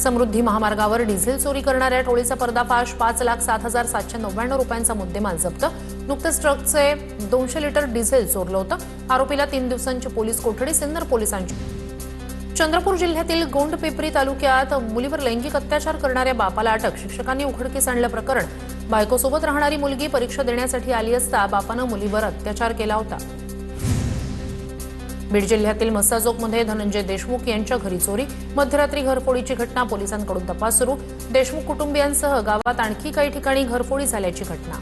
समृद्धी महामार्गावर डिझेल चोरी करणाऱ्या टोळीचा पर्दाफाश। 5,07,799 रुपयांचा मुद्देमाल जप्त। नुकतेच ट्रकचे 200 लिटर डिझेल चोरलं होतं। आरोपीला 3 दिवसांची पोलीस कोठडी। सिन्नर पोलिसांची। चंद्रपूर जिल्ह्यातील गोंडपिंपरी तालुक्यात मुलीवर लैंगिक अत्याचार करणाऱ्या बापाला अटक। शिक्षकांनी उघडकीस आणलं प्रकरण। बायकोसोबत राहणारी मुलगी परीक्षा देण्यासाठी आली असता बापानं मुलीवर अत्याचार केला होता। बीड जिल्ह्यातील मस्साजोगमध्ये धनंजय देशमुख यांच्या घरी चोरी। मध्यरात्री घरफोडीची घटना। पोलिसांकडून तपास सुरू। देशमुख कुटुंबियांसह गावात आणखी काही ठिकाणी घरफोडी झाल्याची घटना।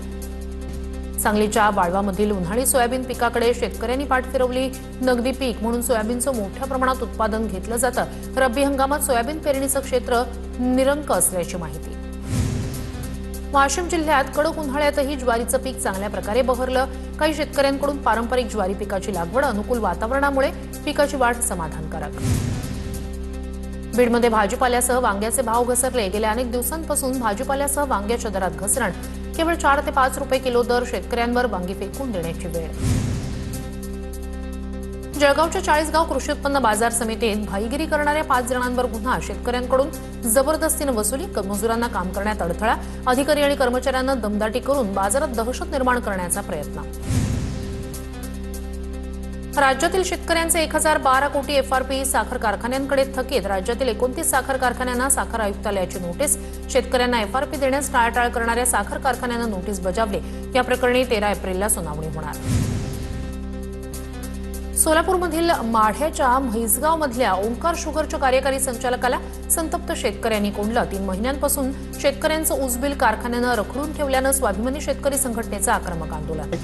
सांगलीच्या बाळवामधील उन्हाळी सोयाबीन पिकाकडे शेतकऱ्यांनी पाठ फिरवली। नगदी पीक म्हणून सोयाबीनचं मोठ्या प्रमाणात उत्पादन घेतलं जातं। रब्बी हंगामात सोयाबीन पेरणीचं क्षेत्र निरंक असल्याची माहिती। वाशिम जिल्ह्यात कडक उन्हाळ्यातही ज्वारीचं पीक चांगल्या प्रकारे बहरलं। काही शेतकऱ्यांकडून पारंपरिक ज्वारी पिकाची लागवड। अनुकूल वातावरणामुळे पिकाची वाढ समाधानकारक। बीडमध्ये भाजीपाल्यासह वांग्याचे भाव घसरले। गेल्या अनेक दिवसांपासून भाजीपाल्यासह वांग्याच्या दरात घसरण। केवळ 4 ते 5 रुपये किलो दर। शेतकऱ्यांवर वांगी फेकून देण्याची वेळ। जळगावच्या 40गाव कृषी उत्पन्न बाजार समितीत भाईगिरी करणाऱ्या 5 जणांवर गुन्हा। शेतकऱ्यांकडून जबरदस्तीने वसुली। मजुरांना काम करण्यात अडथळा। अधिकारी आणि कर्मचाऱ्यांना दमदाटी करून बाजारात दहशत निर्माण करण्याचा प्रयत्न। राज्यातील शेतकऱ्यांचे 1012 कोटी एफआरपी साखर कारखान्यांकडे थकीत। राज्यातील 29 साखर कारखान्यांना साखर आयुक्तालयाची नोटीस। शेतकऱ्यांना एफआरपी देण्यास टाळाटाळ करणाऱ्या साखर कारखान्यांना नोटीस बजावली। या प्रकरणी 13 एप्रिलला सुनावणी होणार। सोलापूरमधील माढ्याच्या म्हैसगावमधल्या ओंकार शुगरच्या कार्यकारी संचालकाला संतप्त शेतकऱ्यांनी कोंडलं। 3 महिन्यांपासून शेतकऱ्यांचं ऊस बिल कारखान्यानं रखडून ठेवल्यानं स्वाभिमानी शेतकरी संघटनेचं आक्रमक आंदोलन।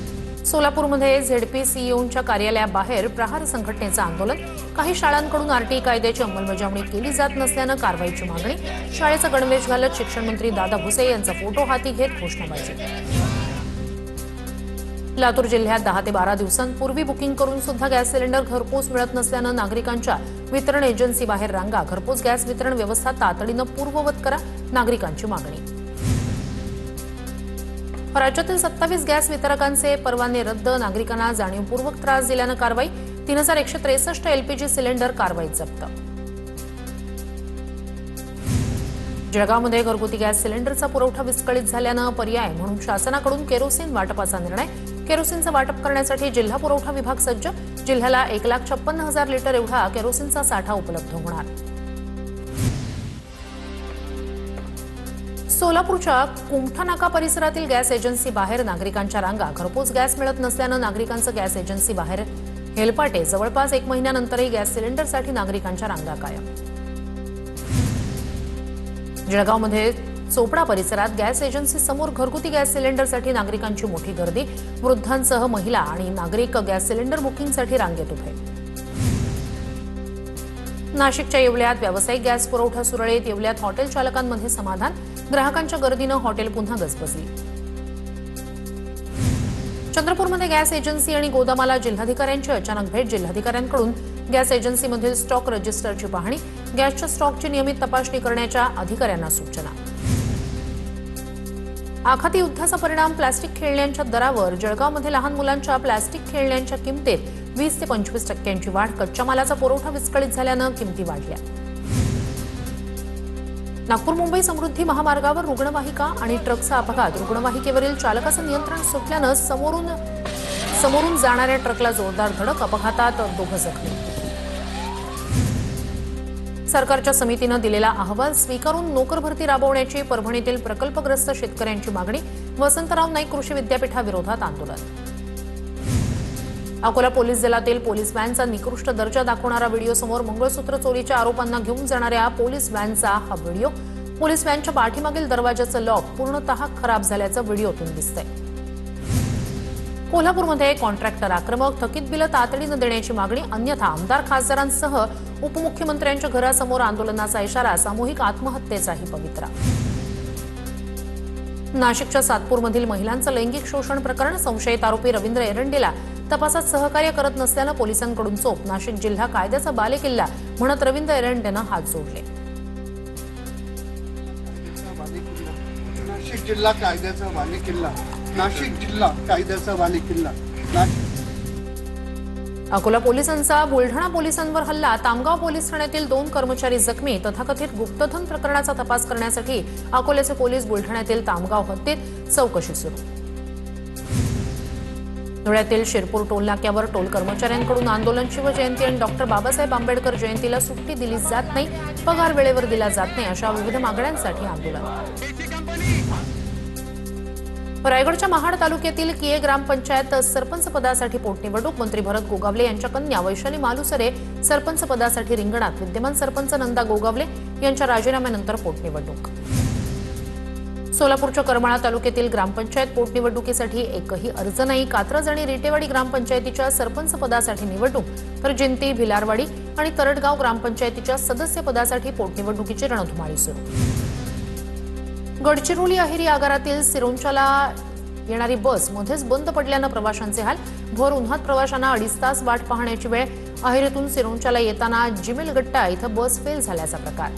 सोलापूरमध्ये झेडपी सीईओच्या कार्यालयाबाहेर प्रहार संघटनेचं आंदोलन। काही शाळांकडून आरटीई कायद्याची अंमलबजावणी केली जात नसल्यानं कारवाईची मागणी। शाळेचा गणवेश घालत शिक्षण मंत्री दादा भुसे यांचा फोटो हाती घेत घोषणाबाजी। लातूर जिल्ह्यात 10 ते 12 दिवसांपूर्वी बुकिंग करून सुद्धा गॅस सिलेंडर घरपोच मिळत नसल्यानं नागरिकांच्या वितरण एजन्सीबाहेर रांगा। घरपोच गॅस वितरण व्यवस्था तातडीनं पूर्ववत करा। नागरिकांची मागणी। राज्यातील 27 गॅस वितरकांचे परवाने रद्द। नागरिकांना जाणीवपूर्वक त्रास दिल्यानं कारवाई। 3163 एलपीजी सिलेंडर कारवाईत जप्त। जळगावमध्ये घरगुती गॅस सिलेंडरचा पुरवठा विस्कळीत झाल्यानं पर्याय म्हणून शासनाकडून केरोसिन वाटपाचा निर्णय। केरोसिनचं वाटप करण्यासाठी जिल्हा पुरवठा विभाग सज्ज। जिल्ह्याला 1,56,000 लिटर एवढा केरोसिनचा साठा उपलब्ध होणार। सोलापूरच्या कुमठा नाका परिसरातील गॅस एजन्सी बाहेर नागरिकांच्या रांगा। घरपोच गॅस मिळत नसल्यानं नागरिकांचं गॅस एजन्सी बाहेर हेलपाटे। जवळपास 1 महिन्यानंतरही गॅस सिलेंडरसाठी नागरिकांच्या रांगा कायम। जळगावमध्ये चोपडा परिसरात गॅस एजन्सी समोर घरगुती गॅस सिलेंडरसाठी नागरिकांची मोठी गर्दी। वृद्धांसह महिला आणि नागरिक गॅस सिलेंडर बुकिंगसाठी रांगेत उभे। नाशिकच्या येवल्यात व्यावसायिक गॅस पुरवठा सुरळीत। येवल्यात हॉटेल चालकांमध्ये समाधान। ग्राहकांच्या गर्दीनं हॉटेल पुन्हा गजबजली। चंद्रपूरमध्ये गॅस एजन्सी आणि गोदामाला जिल्हाधिकाऱ्यांची अचानक भेट। जिल्हाधिकाऱ्यांकडून गॅस एजन्सीमधील स्टॉक रजिस्टरची पाहणी। गॅसच्या स्टॉकची नियमित तपासणी करण्याच्या अधिकाऱ्यांना सूचना। आखाती युद्धाचा परिणाम प्लास्टिक खेळण्यांच्या दरावर। जळगावमध्ये लहान मुलांच्या प्लास्टिक खेळण्यांच्या किमतीत 20 ते 25% वाढ। कच्च्या मालाचा पुरवठा विस्कळीत झाल्यानं किमती वाढल्या। नागपूर मुंबई समृद्धी महामार्गावर रुग्णवाहिका आणि ट्रकचा अपघात। रुग्णवाहिकेवरील चालकाचं नियंत्रण सुटल्यानं समोरून जाणाऱ्या ट्रकला जोरदार धडक। अपघातात 2 जखमी। सरकारच्या समितीनं दिलेला अहवाल स्वीकारून नोकर भरती राबवण्याची परभणीतील प्रकल्पग्रस्त शेतकऱ्यांची मागणी। वसंतराव नाईक कृषी विद्यापीठाविरोधात आंदोलन। अकोला पोलीस दलातील पोलीस व्हॅनचा निकृष्ट दर्जा दाखवणारा व्हिडिओ समोर। मंगळसूत्र चोरीच्या आरोपांना घेऊन जाणाऱ्या पोलीस व्हॅनचा हा व्हिडिओ। पोलीस व्हॅनच्या पाठीमागील दरवाजाचं लॉक पूर्णतः खराब झाल्याचं व्हिडिओतून दिसतंय। कोल्हापूरमध्ये कॉन्ट्रॅक्टर आक्रमक। थकीत बिलं तातडीनं देण्याची मागणी। अन्यथा आमदार खासदारांसह उपमुख्यमंत्र्यांच्या घरासमोर आंदोलनाचा इशारा। सामूहिक आत्महत्येचाही पवित्रा। नाशिकच्या सातपूरमधील महिलांचं लैंगिक शोषण प्रकरण। संशयित आरोपी रवींद्र एरंडेला तपासात सहकार्य करत नसल्यानं पोलिसांकडून चोप। नाशिक जिल्हा कायद्याचा बालेकिल्ला म्हणत रवींद्र एरंडेनं हात जोडले। नाशिक जिल्हा कायद्याचा बालेकिल्ला। नाशिक जिल्हा कायद्याचा बालेकिल्ला। अकोला पोलिसांचा बुलढाणा पोलिसांवर हल्ला, तामगाव पोलीस ठाण्यातील 2 कर्मचारी जखमी. तथाकथित गुप्तधन प्रकरणाचा तपास करण्यासाठी अकोल्याचे पोलीस बुलढाण्यातील तामगाव हद्दीत चौकशी सुरू. धुळ्यातील शिरपूर टोल नाक्यावर टोल कर्मचाऱ्यांकडून आंदोलन. शिवजयंती आणि डॉक्टर बाबासाहेब आंबेडकर जयंतीला सुट्टी दिली जात नाही, पगार वेळेवर दिला जात नाही, अशा विविध मागण्यांसाठी आंदोलन. रायगडच्या महाड तालुक्यातील किये ग्रामपंचायत सरपंच पदासाठी पोटनिवडणूक. मंत्री भरत गोगावले यांच्या कन्या वैशाली मालुसरे सरपंच पदासाठी रिंगणात. विद्यमान सरपंच नंदा गोगावले यांच्या राजीनाम्यानंतर पोटनिवडणूक. सोलापूरच्या करमाळा तालुक्यातील ग्रामपंचायत पोटनिवडणुकीसाठी एकही अर्ज नाही. कात्रज आणि रिटेवाडी ग्रामपंचायतीच्या सरपंच पदासाठी निवडणूक, तर जिंती, भिलारवाडी आणि तरटगाव ग्रामपंचायतीच्या सदस्य पदासाठी पोटनिवडणुकीची रणधुमाळी सुरू. गडचिरोली अहेरी आगारातील सिरोंचाला येणारी बस मध्येच बंद पडल्यानं प्रवाशांचे हाल. भर उन्हात प्रवाशांना 2.5 तास वाट पाहण्याची वेळ. अहेरीतून सिरोंचाला येताना जिमेलगट्टा इथं बस फेल झाल्याचा प्रकार.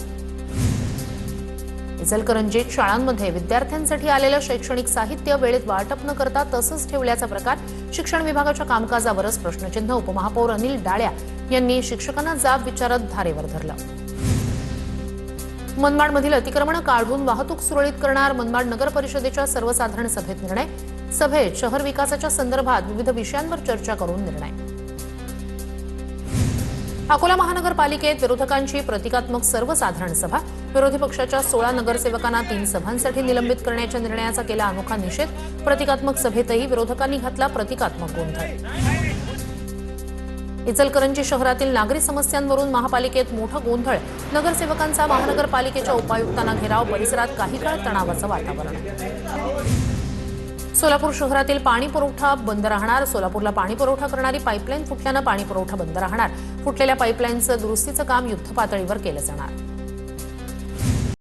इचलकरंजीत शाळांमध्ये विद्यार्थ्यांसाठी आलेलं शैक्षणिक साहित्य वेळेत वाटप न करता तसंच ठेवल्याचा प्रकार. शिक्षण विभागाच्या कामकाजावरच प्रश्नचिन्ह. उपमहापौर अनिल डाळ्या यांनी शिक्षकांना जाब विचारत धारेवर धरलं. मनमाडमधील अतिक्रमण काढून वाहतूक सुरळीत करणार. मनमाड नगर परिषदेच्या सर्वसाधारण सभेत निर्णय. सभेत शहर विकासाच्या संदर्भात विविध विषयांवर चर्चा करून निर्णय. अकोला महानगरपालिकेत विरोधकांची प्रतिकात्मक सर्वसाधारण सभा. विरोधी पक्षाच्या 16 नगरसेवकांना 3 सभांसाठी निलंबित करण्याच्या निर्णयाचा केला अनोखा निषेध. प्रतिकात्मक सभेतही विरोधकांनी घातला प्रतिकात्मक गोंधळ. इचलकरंजी शहरातील नागरी समस्यांवरून महापालिकेत मोठा गोंधळ. नगरसेवकांचा महानगरपालिकेच्या उपायुक्तांना घेराव. परिसरात काही काळ तणावाचं वातावरण. सोलापूर शहरातील पाणी पुरवठा बंद राहणार. सोलापूरला पाणी पुरवठा करणारी पाईपलाईन फुटल्यानं पाणी पुरवठा बंद राहणार. फुटलेल्या पाईपलाईनचं दुरुस्तीचं काम युद्धपातळीवर केलं जाणार.